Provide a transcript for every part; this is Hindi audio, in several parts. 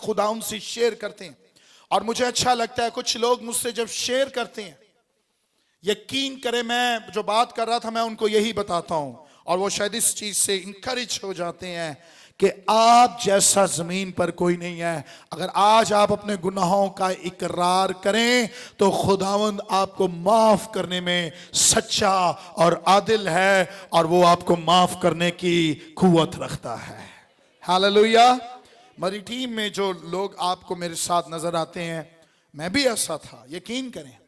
खुदा उनसे शेयर करते हैं। और मुझे अच्छा लगता है कुछ लोग मुझसे जब शेयर करते हैं, यकीन करें मैं जो बात कर रहा था मैं उनको यही बताता हूं, और वो शायद इस चीज से इंकरेज हो जाते हैं कि आप जैसा जमीन पर कोई नहीं है। अगर आज आप अपने गुनाहों का इकरार करें तो खुदावंद आपको माफ करने में सच्चा और आदिल है, और वो आपको माफ करने की कुव्वत रखता है। हालेलुया। मेरी टीम में जो लोग आपको मेरे साथ नजर आते हैं, मैं भी ऐसा था, यकीन करें।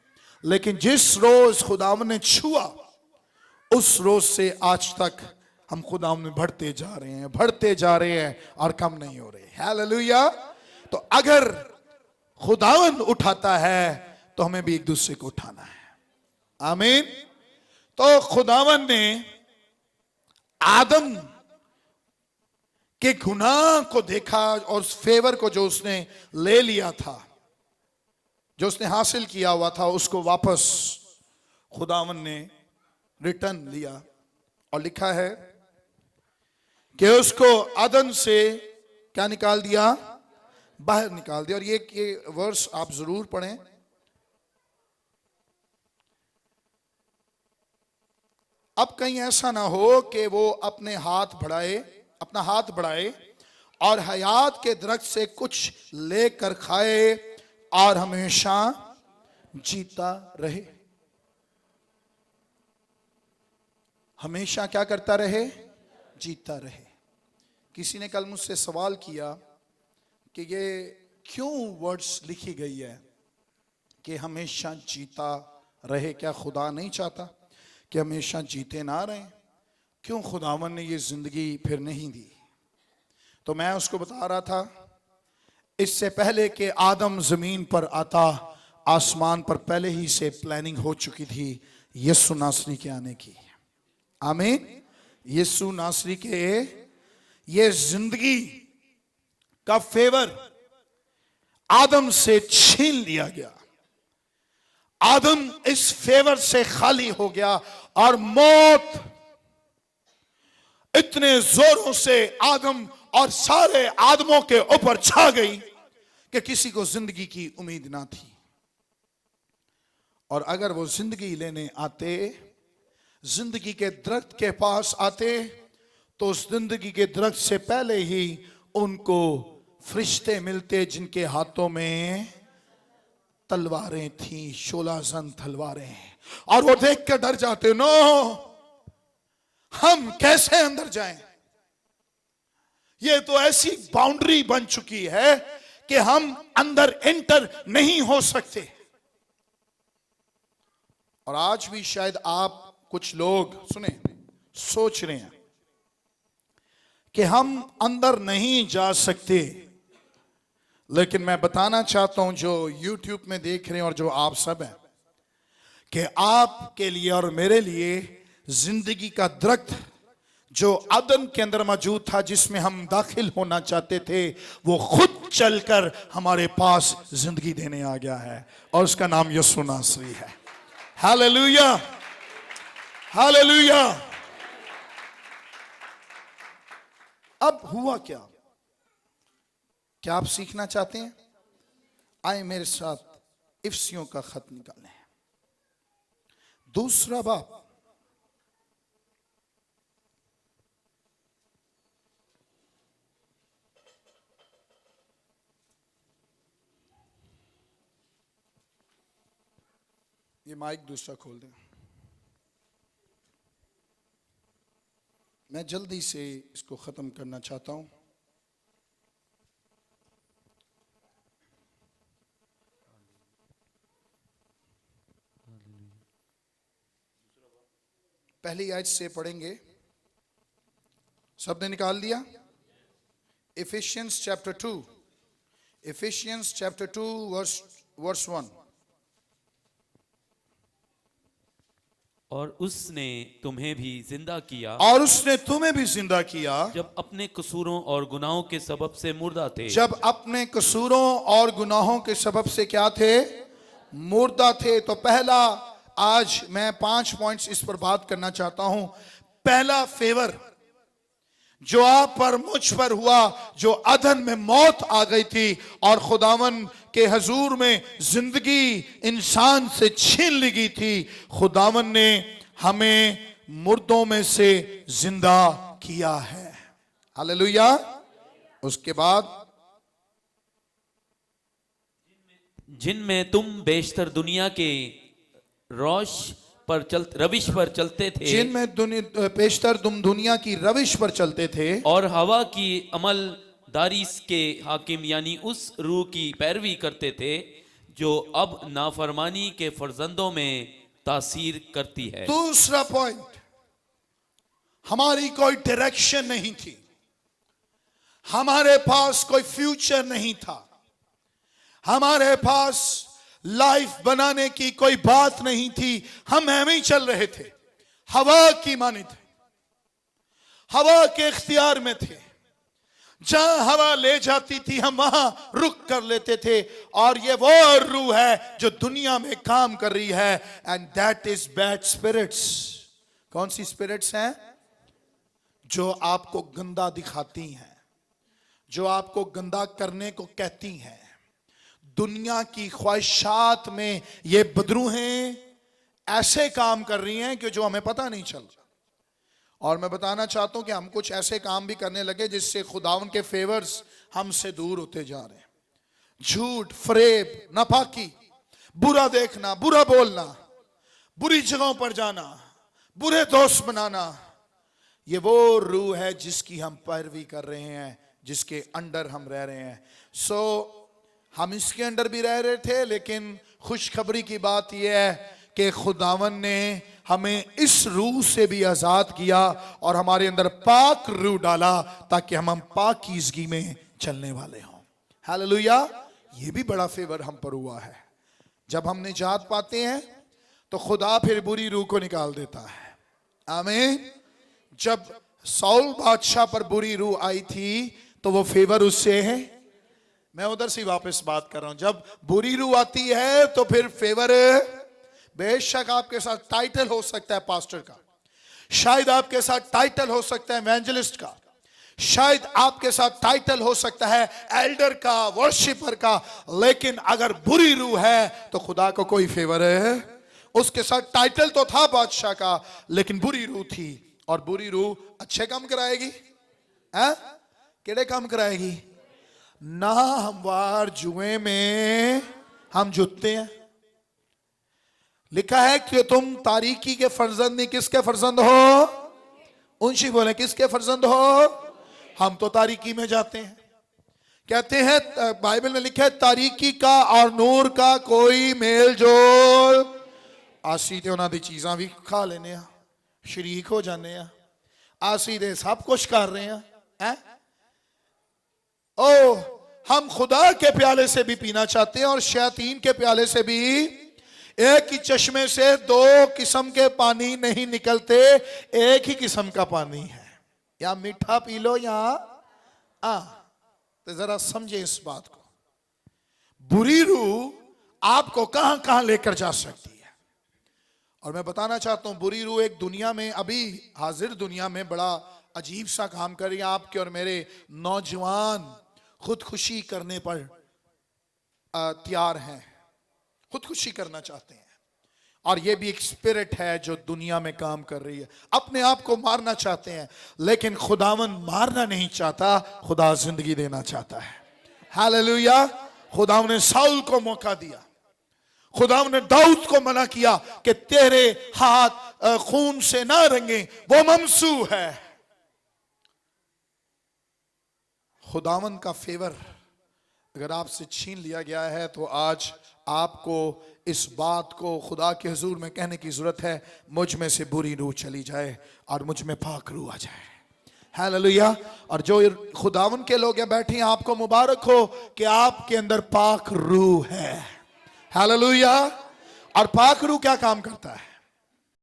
लेकिन जिस रोज खुदावंद ने छुआ, उस रोज से आज तक हम खुदावंद में बढ़ते जा रहे हैं, बढ़ते जा रहे हैं और कम नहीं हो रहे। हालेलुया। तो अगर खुदावंद उठाता है तो हमें भी एक दूसरे को उठाना है। आमीन। तो खुदावंद ने आदम के गुनाह को देखा, और उस फेवर को जो उसने ले लिया था, जो उसने हासिल किया हुआ था, उसको वापस खुदावंद ने रिटर्न लिया। और लिखा है कि उसको अदन से क्या निकाल दिया, बाहर निकाल दिया। और ये वर्स आप जरूर पढ़ें। अब कहीं ऐसा ना हो कि वो अपना हाथ बढ़ाए और हयात के दरख्त से कुछ लेकर खाए और हमेशा जीता रहे। हमेशा क्या करता रहे, जीता रहे। किसी ने कल मुझसे सवाल किया कि ये क्यों वर्ड्स लिखी गई है कि हमेशा जीता रहे? क्या खुदा नहीं चाहता कि हमेशा जीते ना रहें? क्यों खुदावन ने ये जिंदगी फिर नहीं दी? तो मैं उसको बता रहा था, इससे पहले कि आदम जमीन पर आता, आसमान पर पहले ही से प्लानिंग हो चुकी थी यीशु नासरी के आने की। आमीन। यीशु नासरी के ये जिंदगी का फेवर आदम से छीन लिया गया। आदम इस फेवर से खाली हो गया और मौत इतने जोरों से आदम और सारे आदमों के ऊपर छा गई कि किसी को जिंदगी की उम्मीद ना थी। और अगर वो जिंदगी लेने आते, जिंदगी के दरख्त के पास आते, तो उस जिंदगी के दरख्त से पहले ही उनको फरिश्ते मिलते जिनके हाथों में तलवारें थी, 16 जन तलवारें। और वो देख कर डर जाते, नो, हम कैसे अंदर जाएं? ये तो ऐसी बाउंड्री बन चुकी है कि हम अंदर एंटर नहीं हो सकते। और आज भी शायद आप कुछ लोग सुने, सोच रहे हैं कि हम अंदर नहीं जा सकते। लेकिन मैं बताना चाहता हूं जो YouTube में देख रहे हैं और जो आप सब हैं, कि आपके लिए और मेरे लिए जिंदगी का दरख्त जो अदन के अंदर मौजूद था, जिसमें हम दाखिल होना चाहते थे, वो खुद चलकर हमारे पास जिंदगी देने आ गया है, और उसका नाम यीशु नासरी है। Hallelujah, hallelujah. अब हुआ क्या आप सीखना चाहते हैं? आए मेरे साथ इफ्सियों का खत निकालें, 2 बाब, ये माइक दूसरा खोल दें। मैं जल्दी से इसको खत्म करना चाहता हूं। पहली आयत से पढ़ेंगे। सबने निकाल दिया? Ephesians chapter 2, Ephesians chapter 2 verse 1। और उसने तुम्हें भी जिंदा किया, और उसने तुम्हें भी जिंदा किया, जब अपने कसूरों और गुनाहों के सबब से मुर्दा थे। जब अपने कसूरों और गुनाहों के सबब से क्या थे? मुर्दा थे। तो पहला, आज मैं 5 पॉइंट्स इस पर बात करना चाहता हूं। पहला फेवर जो आप पर मुझ पर हुआ, जो अदन में मौत आ गई थी और खुदावन के हजूर में जिंदगी इंसान से छीन ली गई थी, खुदावन ने हमें मुर्दों में से जिंदा किया है। हालेलुया। उसके बाद जिनमें तुम बेशतर दुनिया के रविश पर चलते थे, जिनमें पेशतर तुम दुनिया की रविश पर चलते थे और हवा की अमलदारी के हाकिम यानी उस रूह की पैरवी करते थे जो अब नाफरमानी के फर्जंदों में तासीर करती है। दूसरा पॉइंट, हमारी कोई डायरेक्शन नहीं थी, हमारे पास कोई फ्यूचर नहीं था, हमारे पास लाइफ बनाने की कोई बात नहीं थी, हम ऐਵੇਂ ही चल रहे थे, हवा की मानी थे, हवा के इख्तियार में थे, जहां हवा ले जाती थी हम वहां रुक कर लेते थे। और ये वो रूह है जो दुनिया में काम कर रही है, and that is bad spirits. कौन सी स्पिरिट्स हैं? जो आपको गंदा दिखाती हैं, जो आपको गंदा करने को कहती हैं। दुनिया की ख्वाहिशात में ये बदरूहें ऐसे काम कर रही हैं कि जो हमें पता नहीं चल रहा। और मैं बताना चाहता हूं कि हम कुछ ऐसे काम भी करने लगे जिससे खुदावन के फेवर्स हमसे दूर होते जा रहे हैं। झूठ, फरेब, नापाकी, बुरा देखना, बुरा बोलना, बुरी जगहों पर जाना, बुरे दोस्त बनाना, ये वो रूह है जिसकी हम पैरवी कर रहे हैं, जिसके अंडर हम रह रहे हैं। हम इसके अंडर भी रह रहे थे, लेकिन खुशखबरी की बात यह है कि खुदावन ने हमें इस रूह से भी आजाद किया और हमारे अंदर पाक रूह डाला ताकि हम पाकीज़गी में चलने वाले हों। हालेलुया। ये भी बड़ा फेवर हम पर हुआ है। जब हम निजात पाते हैं तो खुदा फिर बुरी रूह को निकाल देता है। आमीन। जब साउल बादशाह पर बुरी रूह आई थी तो वो फेवर उससे है। मैं उधर से वापस बात कर रहा हूं। जब बुरी रूह आती है तो फिर फेवर, बेशक आपके साथ टाइटल हो सकता है पास्टर का, शायद आपके साथ टाइटल हो सकता है एवेंजलिस्ट का, शायद आपके साथ टाइटल हो सकता है एल्डर का, वर्शिपर का, लेकिन अगर बुरी रूह है तो खुदा को कोई फेवर है। उसके साथ टाइटल तो था बादशाह का, लेकिन बुरी रूह थी। और बुरी रूह अच्छे काम कराएगी, केड़े काम कराएगी? ना हमवार जुए में हम जुटते हैं। लिखा है कि तुम तारीकी के फर्जंद नहीं, किसके फर्जंद हो? उनशी बोले किसके फर्जंद हो? हम तो तारीकी में जाते हैं। कहते हैं बाइबल में लिखा है तारीकी का और नूर का कोई मेल जोल। आसी ते उन्हां दी चीज़ां भी खा लेने, शरीक हो जाने, आसी दे सब कुछ कर रहे हैं। हम खुदा के प्याले से भी पीना चाहते हैं और शैतान के प्याले से भी। एक ही चश्मे से दो किस्म के पानी नहीं निकलते, एक ही किस्म का पानी है। या मीठा पी लो या तो जरा समझे इस बात को। बुरी रूह आपको कहां कहां लेकर जा सकती है। और मैं बताना चाहता हूं बुरी रूह एक दुनिया में, अभी हाजिर दुनिया में बड़ा अजीब सा काम कर रही है। आपके और मेरे नौजवान खुदकुशी करने पर तैयार हैं, खुदकुशी करना चाहते हैं। और ये भी एक स्पिरिट है जो दुनिया में काम कर रही है। अपने आप को मारना चाहते हैं, लेकिन खुदावन मारना नहीं चाहता, खुदा जिंदगी देना चाहता है। हालेलुया। खुदावन ने साउल को मौका दिया, खुदावन ने दाऊद को मना किया कि तेरे हाथ खून से ना रंगे, वो ममसू है। खुदावन का फेवर अगर आपसे छीन लिया गया है तो आज आपको इस बात को खुदा के हुजूर में कहने की जरूरत है, मुझ में से बुरी रूह चली जाए और मुझ में पाक रूह आ जाए। हालेलुया। और जो खुदावन के लोग हैं बैठे हैं, आपको मुबारक हो कि आपके अंदर पाक रूह है। हालेलुया। और पाक रूह क्या काम करता है?